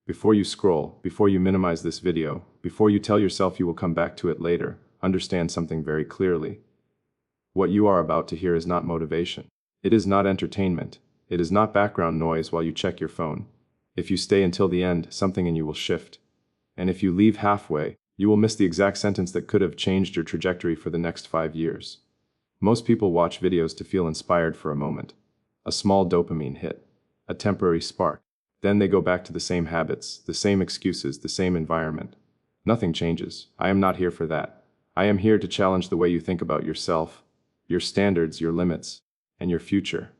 Before you scroll, before you minimize this video, before you tell yourself you will come back to it later, understand something very clearly. What you are about to hear is not motivation. It is not entertainment. It is not background noise while you check your phone. If you stay until the end, something in you will shift. And if you leave halfway, you will miss the exact sentence that could have changed your trajectory for the next 5 years. Most people watch videos to feel inspired for a moment. A small dopamine hit. A temporary spark. Then they go back to the same habits, the same excuses, the same environment. Nothing changes. I am not here for that. I am here to challenge the way you think about yourself, your standards, your limits, and your future.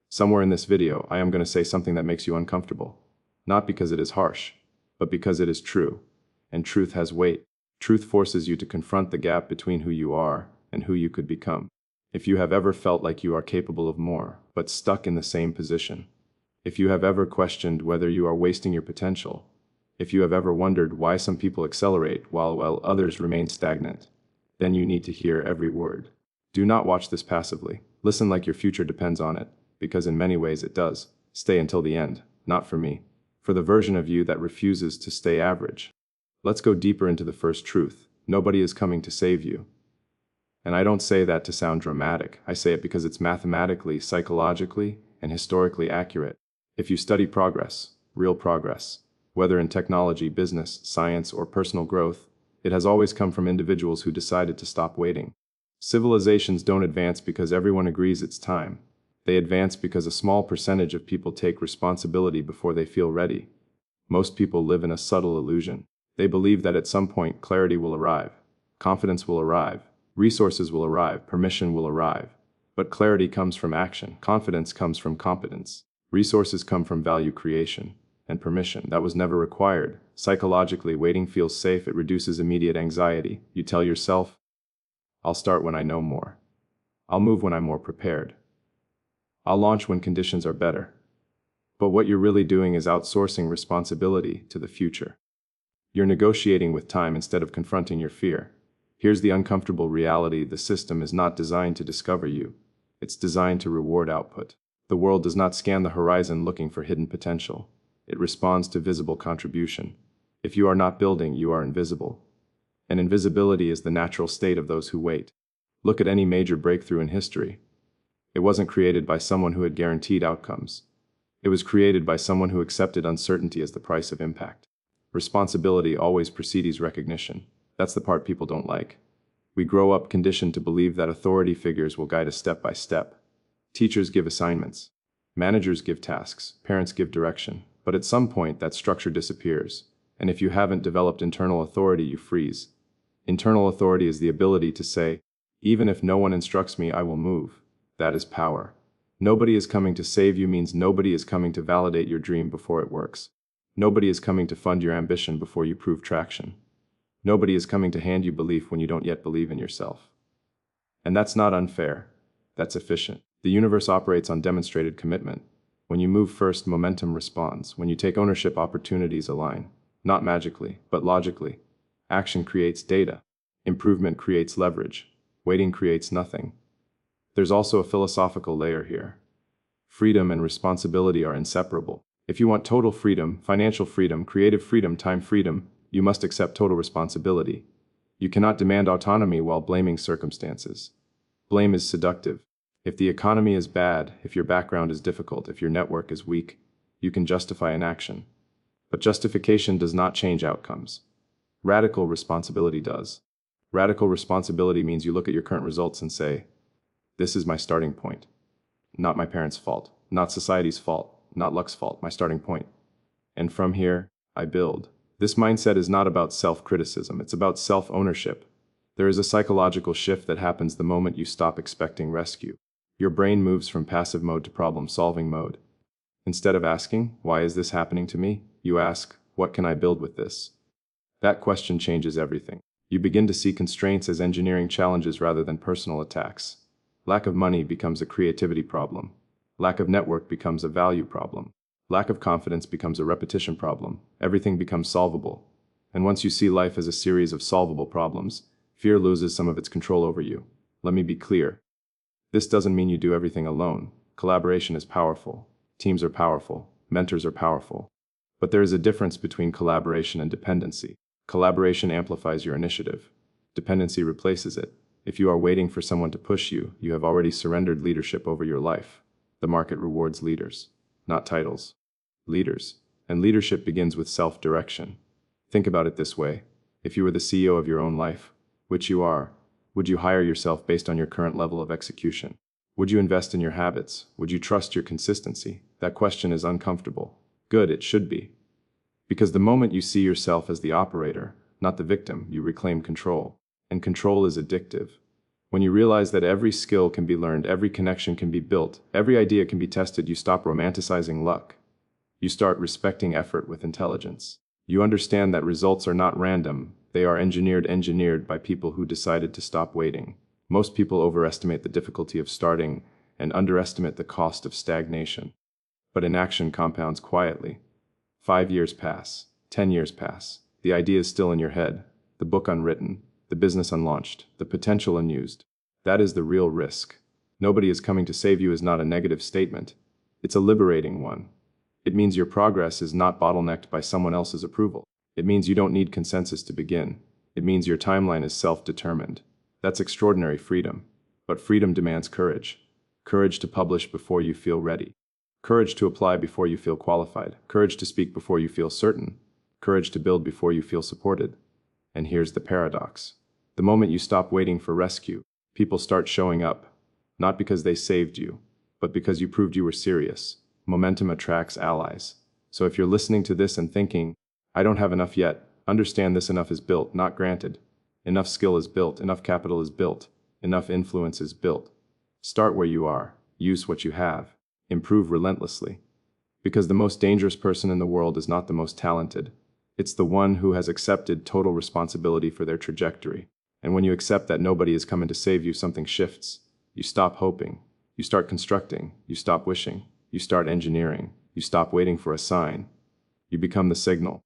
Somewhere in this video, I am going to say something that makes you uncomfortable. Not because it is harsh, but because it is true. And truth has weight. Truth forces you to confront the gap between who you are and who you could become. If you have ever felt like you are capable of more, but stuck in the same position. If you have ever questioned whether you are wasting your potential. If you have ever wondered why some people accelerate while others remain stagnant. Then you need to hear every word. Do not watch this passively. Listen like your future depends on it, because in many ways it does. Stay until the end, not for me. For the version of you that refuses to stay average. Let's go deeper into the first truth. Nobody is coming to save you. And I don't say that to sound dramatic. I say it because it's mathematically, psychologically, and historically accurate. If you study progress, real progress, whether in technology, business, science, or personal growth, it has always come from individuals who decided to stop waiting. Civilizations don't advance because everyone agrees it's time. They advance because a small percentage of people take responsibility before they feel ready. Most people live in a subtle illusion. They believe that at some point clarity will arrive, confidence will arrive, resources will arrive, permission will arrive. But clarity comes from action, confidence comes from competence. Resources come from value creation, and permission that was never required. Psychologically, waiting feels safe, it reduces immediate anxiety. You tell yourself, I'll start when I know more. I'll move when I'm more prepared. I'll launch when conditions are better. But what you're really doing is outsourcing responsibility to the future. You're negotiating with time instead of confronting your fear. Here's the uncomfortable reality: the system is not designed to discover you. It's designed to reward output. The world does not scan the horizon looking for hidden potential. It responds to visible contribution. If you are not building, you are invisible. And invisibility is the natural state of those who wait. Look at any major breakthrough in history. It wasn't created by someone who had guaranteed outcomes. It was created by someone who accepted uncertainty as the price of impact. Responsibility always precedes recognition. That's the part people don't like. We grow up conditioned to believe that authority figures will guide us step by step. Teachers give assignments. Managers give tasks. Parents give direction. But at some point, that structure disappears. And if you haven't developed internal authority, you freeze. Internal authority is the ability to say, even if no one instructs me, I will move. That is power. Nobody is coming to save you means nobody is coming to validate your dream before it works. Nobody is coming to fund your ambition before you prove traction. Nobody is coming to hand you belief when you don't yet believe in yourself. And that's not unfair. That's efficient. The universe operates on demonstrated commitment. When you move first, momentum responds. When you take ownership, opportunities align. Not magically, but logically. Action creates data. Improvement creates leverage. Waiting creates nothing. There's also a philosophical layer here. Freedom and responsibility are inseparable. If you want total freedom, financial freedom, creative freedom, time freedom, you must accept total responsibility. You cannot demand autonomy while blaming circumstances. Blame is seductive. If the economy is bad, if your background is difficult, if your network is weak, you can justify inaction. But justification does not change outcomes. Radical responsibility does. Radical responsibility means you look at your current results and say, this is my starting point. Not my parents' fault, not society's fault, not luck's fault, my starting point. And from here, I build. This mindset is not about self-criticism, it's about self-ownership. There is a psychological shift that happens the moment you stop expecting rescue. Your brain moves from passive mode to problem-solving mode. Instead of asking, why is this happening to me? You ask, what can I build with this? That question changes everything. You begin to see constraints as engineering challenges rather than personal attacks. Lack of money becomes a creativity problem. Lack of network becomes a value problem. Lack of confidence becomes a repetition problem. Everything becomes solvable. And once you see life as a series of solvable problems, fear loses some of its control over you. Let me be clear. This doesn't mean you do everything alone. Collaboration is powerful. Teams are powerful. Mentors are powerful. But there is a difference between collaboration and dependency. Collaboration amplifies your initiative. Dependency replaces it. If you are waiting for someone to push you, you have already surrendered leadership over your life. The market rewards leaders, not titles. Leaders. And leadership begins with self-direction. Think about it this way. If you were the CEO of your own life, which you are, would you hire yourself based on your current level of execution? Would you invest in your habits? Would you trust your consistency? That question is uncomfortable. Good, it should be. Because the moment you see yourself as the operator, not the victim, you reclaim control. And control is addictive. When you realize that every skill can be learned, every connection can be built, every idea can be tested, you stop romanticizing luck. You start respecting effort with intelligence. You understand that results are not random, they are engineered by people who decided to stop waiting. Most people overestimate the difficulty of starting and underestimate the cost of stagnation. But inaction compounds quietly. 5 years pass, 10 years pass, the idea is still in your head, the book unwritten, the business unlaunched, the potential unused. That is the real risk. Nobody is coming to save you is not a negative statement. It's a liberating one. It means your progress is not bottlenecked by someone else's approval. It means you don't need consensus to begin. It means your timeline is self-determined. That's extraordinary freedom. But freedom demands courage. Courage to publish before you feel ready. Courage to apply before you feel qualified. Courage to speak before you feel certain. Courage to build before you feel supported. And here's the paradox. The moment you stop waiting for rescue, people start showing up. Not because they saved you, but because you proved you were serious. Momentum attracts allies. So if you're listening to this and thinking, I don't have enough yet, understand this: enough is built, not granted. Enough skill is built, enough capital is built, enough influence is built. Start where you are, use what you have, improve relentlessly. Because the most dangerous person in the world is not the most talented. It's the one who has accepted total responsibility for their trajectory. And when you accept that nobody is coming to save you, something shifts. You stop hoping. You start constructing. You stop wishing. You start engineering. You stop waiting for a sign. You become the signal.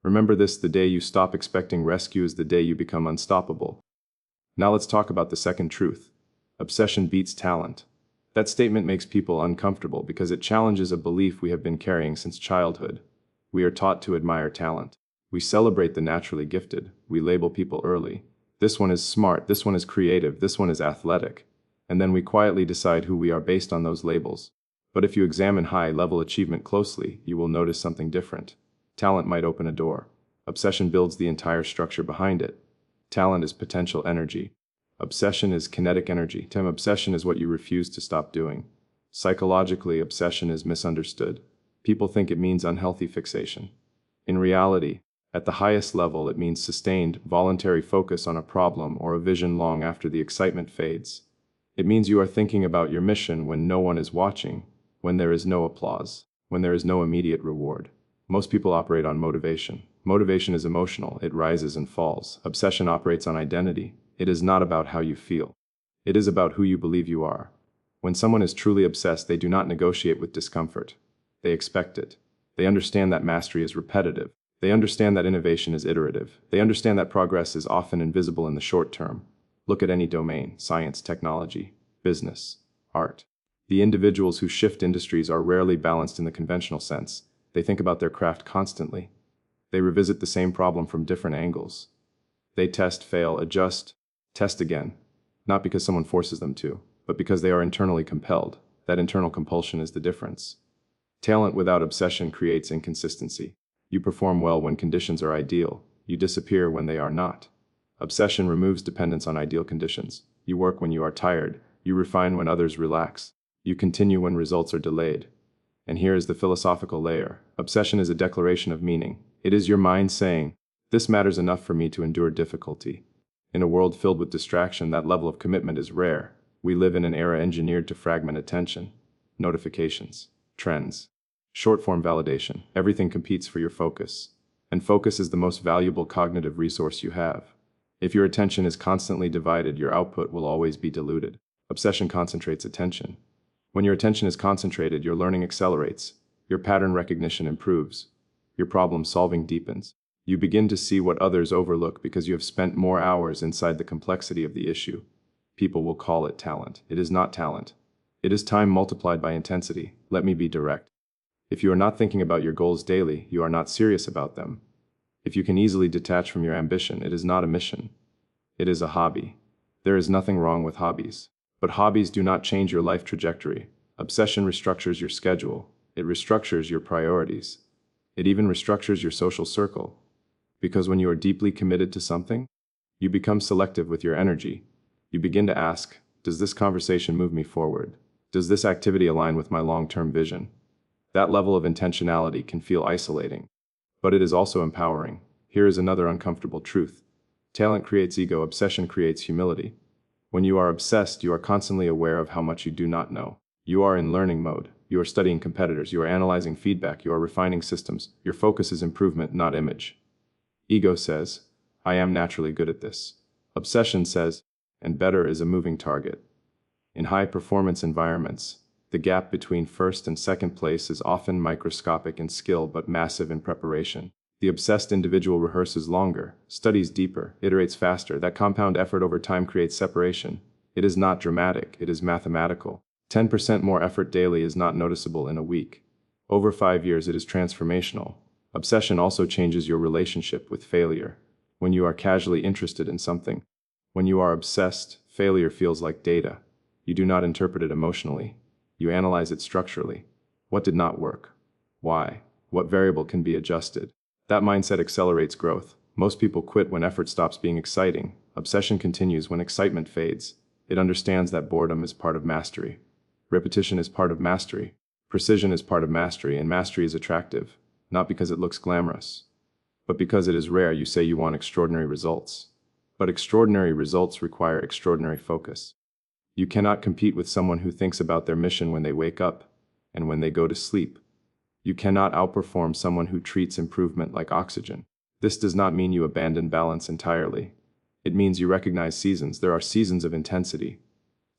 Remember this: the day you stop expecting rescue is the day you become unstoppable. Now let's talk about the second truth. Obsession beats talent. That statement makes people uncomfortable because it challenges a belief we have been carrying since childhood. We are taught to admire talent. We celebrate the naturally gifted. We label people early. This one is smart, this one is creative, this one is athletic. And then we quietly decide who we are based on those labels. But if you examine high-level achievement closely, you will notice something different. Talent might open a door. Obsession builds the entire structure behind it. Talent is potential energy. Obsession is kinetic energy. Obsession is what you refuse to stop doing. Psychologically, obsession is misunderstood. People think it means unhealthy fixation. In reality, at the highest level, it means sustained, voluntary focus on a problem or a vision long after the excitement fades. It means you are thinking about your mission when no one is watching, when there is no applause, when there is no immediate reward. Most people operate on motivation. Motivation is emotional, it rises and falls. Obsession operates on identity. It is not about how you feel. It is about who you believe you are. When someone is truly obsessed, they do not negotiate with discomfort. They expect it. They understand that mastery is repetitive. They understand that innovation is iterative. They understand that progress is often invisible in the short term. Look at any domain: science, technology, business, art. The individuals who shift industries are rarely balanced in the conventional sense. They think about their craft constantly. They revisit the same problem from different angles. They test, fail, adjust, test again. Not because someone forces them to, but because they are internally compelled. That internal compulsion is the difference. Talent without obsession creates inconsistency. You perform well when conditions are ideal. You disappear when they are not. Obsession removes dependence on ideal conditions. You work when you are tired. You refine when others relax. You continue when results are delayed. And here is the philosophical layer. Obsession is a declaration of meaning. It is your mind saying, "This matters enough for me to endure difficulty." In a world filled with distraction, that level of commitment is rare. We live in an era engineered to fragment attention. Notifications, trends, short-form validation. Everything competes for your focus. And focus is the most valuable cognitive resource you have. If your attention is constantly divided, your output will always be diluted. Obsession concentrates attention. When your attention is concentrated, your learning accelerates. Your pattern recognition improves. Your problem-solving deepens. You begin to see what others overlook because you have spent more hours inside the complexity of the issue. People will call it talent. It is not talent. It is time multiplied by intensity. Let me be direct. If you are not thinking about your goals daily, you are not serious about them. If you can easily detach from your ambition, it is not a mission. It is a hobby. There is nothing wrong with hobbies. But hobbies do not change your life trajectory. Obsession restructures your schedule. It restructures your priorities. It even restructures your social circle. Because when you are deeply committed to something, you become selective with your energy. You begin to ask, does this conversation move me forward? Does this activity align with my long-term vision? That level of intentionality can feel isolating, but it is also empowering. Here is another uncomfortable truth. Talent creates ego, obsession creates humility. When you are obsessed, you are constantly aware of how much you do not know. You are in learning mode. You are studying competitors. You are analyzing feedback. You are refining systems. Your focus is improvement, not image. Ego says, I am naturally good at this. Obsession says, and better is a moving target. In high-performance environments, the gap between first and second place is often microscopic in skill but massive in preparation. The obsessed individual rehearses longer, studies deeper, iterates faster. That compound effort over time creates separation. It is not dramatic, it is mathematical. 10% more effort daily is not noticeable in a week. Over 5 years, it is transformational. Obsession also changes your relationship with failure. When you are casually interested in something, when you are obsessed, failure feels like data. You do not interpret it emotionally. You analyze it structurally. What did not work? Why? What variable can be adjusted? That mindset accelerates growth. Most people quit when effort stops being exciting. Obsession continues when excitement fades. It understands that boredom is part of mastery. Repetition is part of mastery. Precision is part of mastery, and mastery is attractive, not because it looks glamorous, but because it is rare. You say you want extraordinary results, but extraordinary results require extraordinary focus. You cannot compete with someone who thinks about their mission when they wake up and when they go to sleep. You cannot outperform someone who treats improvement like oxygen. This does not mean you abandon balance entirely. It means you recognize seasons. There are seasons of intensity.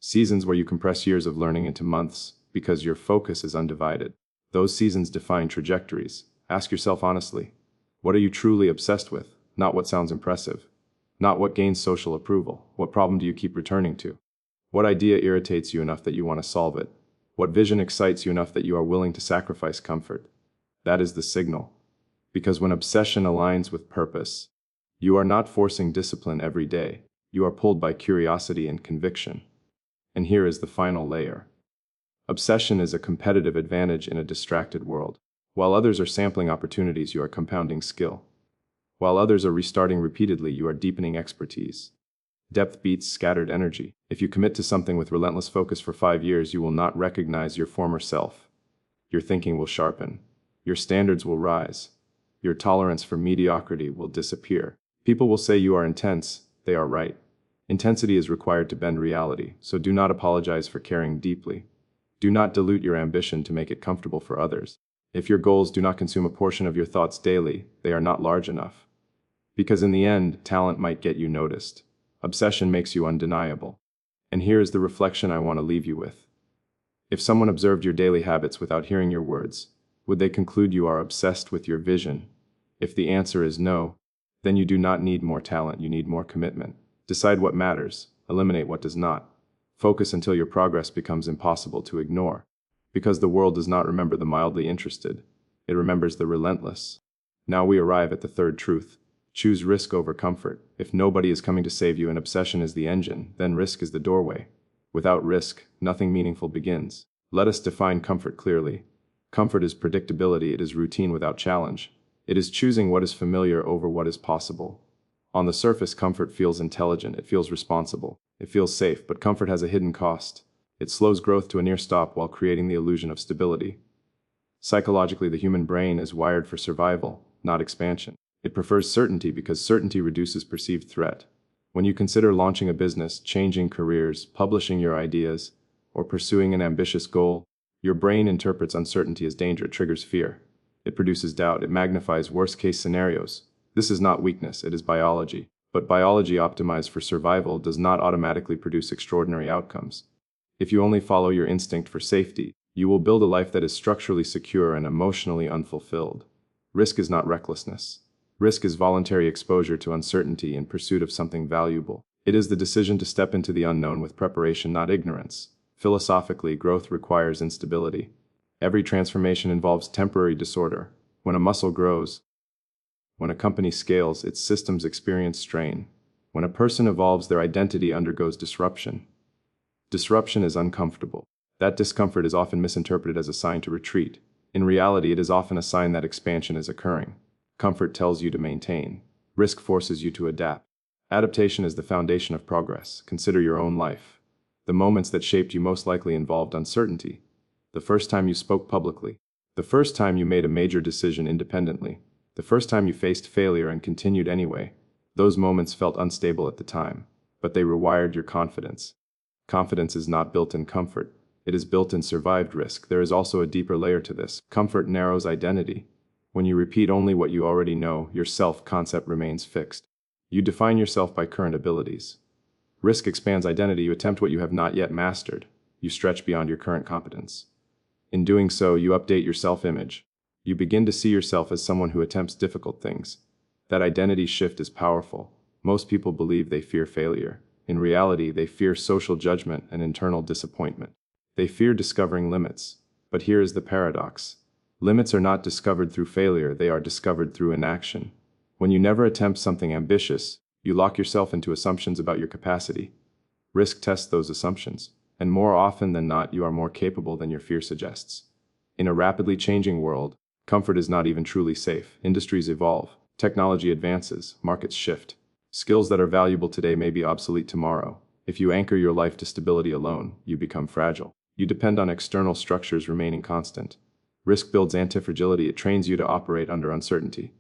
Seasons where you compress years of learning into months because your focus is undivided. Those seasons define trajectories. Ask yourself honestly, what are you truly obsessed with? Not what sounds impressive. Not what gains social approval. What problem do you keep returning to? What idea irritates you enough that you want to solve it? What vision excites you enough that you are willing to sacrifice comfort? That is the signal. Because when obsession aligns with purpose, you are not forcing discipline every day. You are pulled by curiosity and conviction. And here is the final layer. Obsession is a competitive advantage in a distracted world. While others are sampling opportunities, you are compounding skill. While others are restarting repeatedly, you are deepening expertise. Depth beats scattered energy. If you commit to something with relentless focus for 5 years, you will not recognize your former self. Your thinking will sharpen. Your standards will rise. Your tolerance for mediocrity will disappear. People will say you are intense. They are right. Intensity is required to bend reality, so do not apologize for caring deeply. Do not dilute your ambition to make it comfortable for others. If your goals do not consume a portion of your thoughts daily, they are not large enough. Because in the end, talent might get you noticed. Obsession makes you undeniable. And here is the reflection I want to leave you with. If someone observed your daily habits without hearing your words, would they conclude you are obsessed with your vision? If the answer is no, then you do not need more talent, you need more commitment. Decide what matters, eliminate what does not. Focus until your progress becomes impossible to ignore. Because the world does not remember the mildly interested, it remembers the relentless. Now we arrive at the third truth. Choose risk over comfort. If nobody is coming to save you and obsession is the engine, then risk is the doorway. Without risk, nothing meaningful begins. Let us define comfort clearly. Comfort is predictability, it is routine without challenge. It is choosing what is familiar over what is possible. On the surface, comfort feels intelligent, it feels responsible, it feels safe, but comfort has a hidden cost. It slows growth to a near stop while creating the illusion of stability. Psychologically, the human brain is wired for survival, not expansion. It prefers certainty because certainty reduces perceived threat. When you consider launching a business, changing careers, publishing your ideas, or pursuing an ambitious goal, your brain interprets uncertainty as danger. It triggers fear. It produces doubt. It magnifies worst-case scenarios. This is not weakness, it is biology. But biology optimized for survival does not automatically produce extraordinary outcomes. If you only follow your instinct for safety, you will build a life that is structurally secure and emotionally unfulfilled. Risk is not recklessness. Risk is voluntary exposure to uncertainty in pursuit of something valuable. It is the decision to step into the unknown with preparation, not ignorance. Philosophically, growth requires instability. Every transformation involves temporary disorder. When a muscle grows, when a company scales, its systems experience strain. When a person evolves, their identity undergoes disruption. Disruption is uncomfortable. That discomfort is often misinterpreted as a sign to retreat. In reality, it is often a sign that expansion is occurring. Comfort tells you to maintain. Risk forces you to adapt. Adaptation is the foundation of progress. Consider your own life. The moments that shaped you most likely involved uncertainty. The first time you spoke publicly. The first time you made a major decision independently. The first time you faced failure and continued anyway. Those moments felt unstable at the time, but they rewired your confidence. Confidence is not built in comfort. It is built in survived risk. There is also a deeper layer to this. Comfort narrows identity. When you repeat only what you already know, your self-concept remains fixed. You define yourself by current abilities. Risk expands identity. You attempt what you have not yet mastered. You stretch beyond your current competence. In doing so, you update your self-image. You begin to see yourself as someone who attempts difficult things. That identity shift is powerful. Most people believe they fear failure. In reality, they fear social judgment and internal disappointment. They fear discovering limits. But here is the paradox. Limits are not discovered through failure, they are discovered through inaction. When you never attempt something ambitious, you lock yourself into assumptions about your capacity. Risk tests those assumptions, and more often than not, you are more capable than your fear suggests. In a rapidly changing world, comfort is not even truly safe. Industries evolve, technology advances, markets shift. Skills that are valuable today may be obsolete tomorrow. If you anchor your life to stability alone, you become fragile. You depend on external structures remaining constant. Risk builds anti-fragility. It trains you to operate under uncertainty.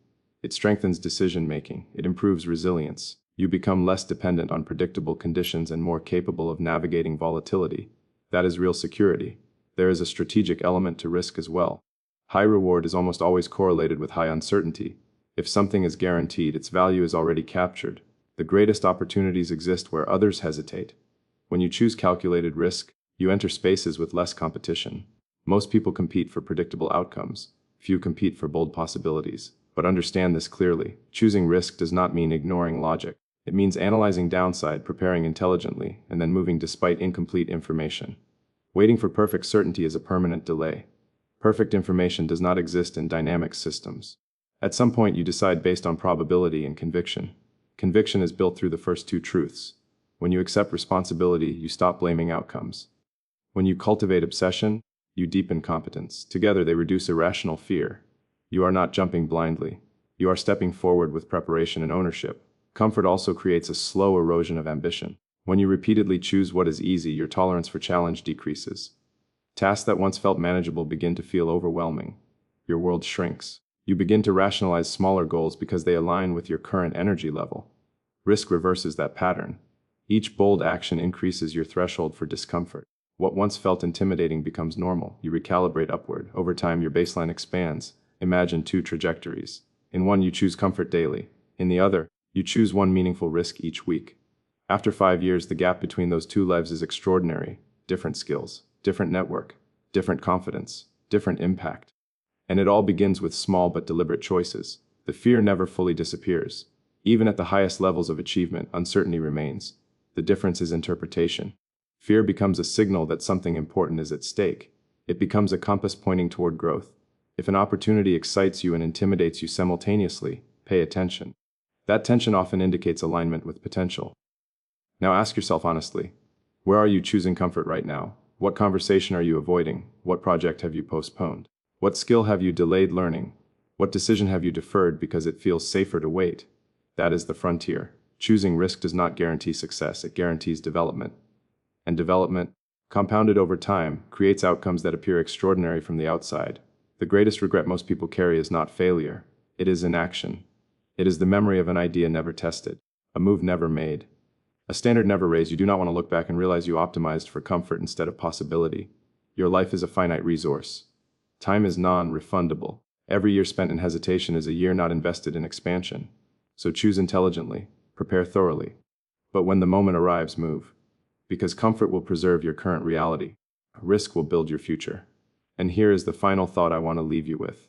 It strengthens decision-making. It improves resilience. You become less dependent on predictable conditions and more capable of navigating volatility. That is real security. There is a strategic element to risk as well. High reward is almost always correlated with high uncertainty. If something is guaranteed, its value is already captured. The greatest opportunities exist where others hesitate. When you choose calculated risk, you enter spaces with less competition. Most people compete for predictable outcomes. Few compete for bold possibilities. But understand this clearly. Choosing risk does not mean ignoring logic. It means analyzing downside, preparing intelligently, and then moving despite incomplete information. Waiting for perfect certainty is a permanent delay. Perfect information does not exist in dynamic systems. At some point, you decide based on probability and conviction. Conviction is built through the first two truths. When you accept responsibility, you stop blaming outcomes. When you cultivate obsession, you deepen competence. Together, they reduce irrational fear. You are not jumping blindly. You are stepping forward with preparation and ownership. Comfort also creates a slow erosion of ambition. When you repeatedly choose what is easy, your tolerance for challenge decreases. Tasks that once felt manageable begin to feel overwhelming. Your world shrinks. You begin to rationalize smaller goals because they align with your current energy level. Risk reverses that pattern. Each bold action increases your threshold for discomfort. What once felt intimidating becomes normal. You recalibrate upward. Over time, your baseline expands. Imagine two trajectories. In one, you choose comfort daily. In the other, you choose one meaningful risk each week. After 5 years, the gap between those two lives is extraordinary. Different skills, different network, different confidence, different impact. And it all begins with small but deliberate choices. The fear never fully disappears. Even at the highest levels of achievement, uncertainty remains. The difference is interpretation. Fear becomes a signal that something important is at stake. It becomes a compass pointing toward growth. If an opportunity excites you and intimidates you simultaneously, pay attention. That tension often indicates alignment with potential. Now ask yourself honestly, where are you choosing comfort right now? What conversation are you avoiding? What project have you postponed? What skill have you delayed learning? What decision have you deferred because it feels safer to wait? That is the frontier. Choosing risk does not guarantee success, it guarantees development. And development, compounded over time, creates outcomes that appear extraordinary from the outside. The greatest regret most people carry is not failure. It is inaction. It is the memory of an idea never tested, a move never made, a standard never raised. You do not want to look back and realize you optimized for comfort instead of possibility. Your life is a finite resource. Time is non-refundable. Every year spent in hesitation is a year not invested in expansion. So choose intelligently, prepare thoroughly. But when the moment arrives, move. Because comfort will preserve your current reality. Risk will build your future. And here is the final thought I want to leave you with.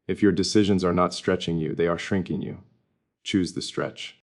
If your decisions are not stretching you, they are shrinking you. Choose the stretch.